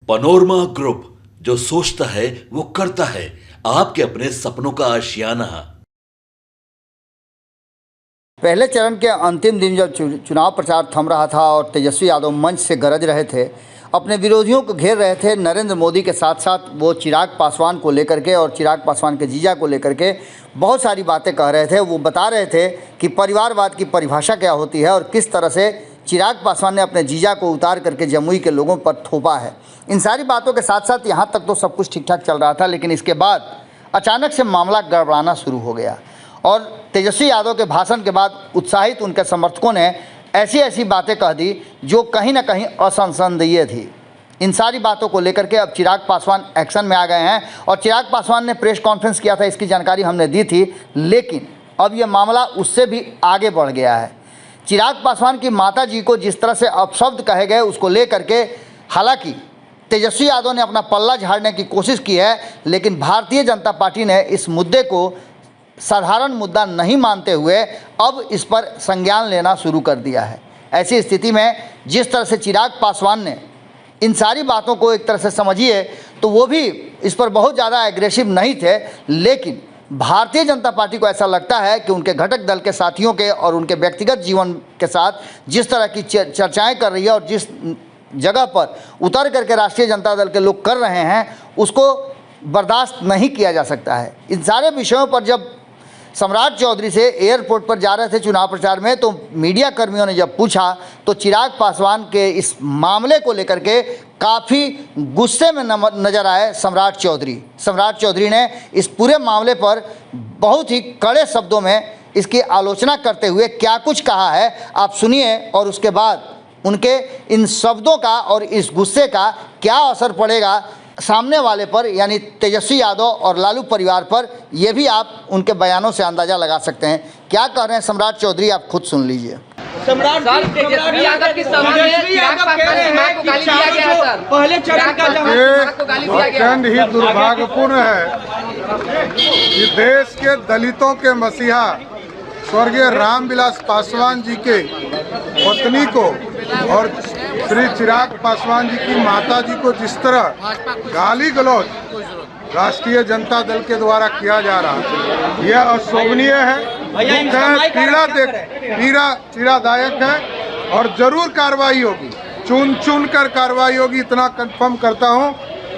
Panorama group, जो सोचता है वो करता है। आपके अपने सपनों का आशियाना। पहले चरण के अंतिम दिन जब चुनाव प्रचार थम रहा था और तेजस्वी यादव मंच से गरज रहे थे, अपने विरोधियों को घेर रहे थे, नरेंद्र मोदी के साथ साथ वो चिराग पासवान को लेकर के और चिराग पासवान के जीजा को लेकर के बहुत सारी बातें कह रहे थे। वो बता रहे थे कि परिवारवाद की परिभाषा क्या होती है और किस तरह से चिराग पासवान ने अपने जीजा को उतार करके जमुई के लोगों पर थोपा है। इन सारी बातों के साथ साथ यहाँ तक तो सब कुछ ठीक ठाक चल रहा था, लेकिन इसके बाद अचानक से मामला गड़बड़ाना शुरू हो गया और तेजस्वी यादव के भाषण के बाद उत्साहित उनके समर्थकों ने ऐसी ऐसी बातें कह दी जो कहीं ना कहीं असंसदीय थी। इन सारी बातों को लेकर के अब चिराग पासवान एक्शन में आ गए हैं और चिराग पासवान ने प्रेस कॉन्फ्रेंस किया था, इसकी जानकारी हमने दी थी, लेकिन अब यह मामला उससे भी आगे बढ़ गया है। चिराग पासवान की माता जी को जिस तरह से अपशब्द कहे गए उसको लेकर के हालांकि तेजस्वी यादव ने अपना पल्ला झाड़ने की कोशिश की है, लेकिन भारतीय जनता पार्टी ने इस मुद्दे को साधारण मुद्दा नहीं मानते हुए अब इस पर संज्ञान लेना शुरू कर दिया है। ऐसी स्थिति में जिस तरह से चिराग पासवान ने इन सारी बातों को एक तरह से समझिए तो वो भी इस पर बहुत ज़्यादा एग्रेसिव नहीं थे, लेकिन भारतीय जनता पार्टी को ऐसा लगता है कि उनके घटक दल के साथियों के और उनके व्यक्तिगत जीवन के साथ जिस तरह की चर्चाएं कर रही है और जिस जगह पर उतर करके राष्ट्रीय जनता दल के लोग कर रहे हैं उसको बर्दाश्त नहीं किया जा सकता है। इन सारे विषयों पर जब सम्राट चौधरी से एयरपोर्ट पर जा रहे थे चुनाव प्रचार में तो मीडिया कर्मियों ने जब पूछा तो चिराग पासवान के इस मामले को लेकर के काफ़ी गुस्से में नजर आए सम्राट चौधरी। सम्राट चौधरी ने इस पूरे मामले पर बहुत ही कड़े शब्दों में इसकी आलोचना करते हुए क्या कुछ कहा है आप सुनिए और उसके बाद उनके इन शब्दों का और इस गुस्से का क्या असर पड़ेगा सामने वाले पर यानी तेजस्वी यादव और लालू परिवार पर, यह भी आप उनके बयानों से अंदाजा लगा सकते हैं। क्या कह रहे हैं सम्राट चौधरी, आप खुद सुन लीजिए। सम्राट तेजस्वी यादव की सभा में चिराग पासवान की मां को गाली दिया गया है सर। पहले चरण का जहां अत्यंत ही दुर्भाग्यपूर्ण है कि देश के दलितों के मसीहा स्वर्गीय रामविलास पासवान जी के पत्नी को और श्री चिराग पासवान जी की माता जी को जिस तरह गाली गलौज राष्ट्रीय जनता दल के द्वारा किया जा रहा है, यह अशोभनीय है, पीड़ादायक है और जरूर कार्रवाई होगी, चुन कर कार्रवाई होगी। इतना कंफर्म करता हूं,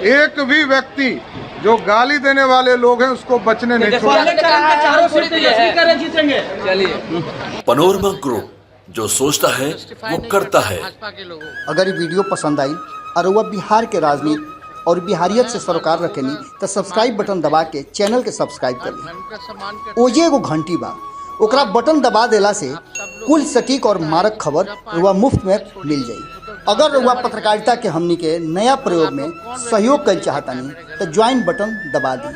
एक भी व्यक्ति जो गाली देने वाले लोग हैं उसको बचने नहीं छोड़ेंगे। पनोरमा ग्रुप, जो सोचता है वो करता है। अगर ये वीडियो पसंद आई और वह बिहार के राजनीति और बिहारियत से सरोकार रखेनी तो सब्सक्राइब बटन दबा के चैनल के सब्सक्राइब कर ली। ओजे एगो घंटी बा, ओकरा बटन दबा देला से कुल सटीक और मारक खबर रुआ मुफ्त में मिल जाई। अगर रुआ पत्रकारिता के हमनी के नया प्रयोग में सहयोग कर चाहतानी तो ज्वाइन बटन दबा दी।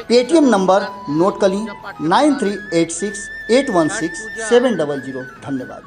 पेटीएम नंबर नोट कर ली 9386816700। धन्यवाद।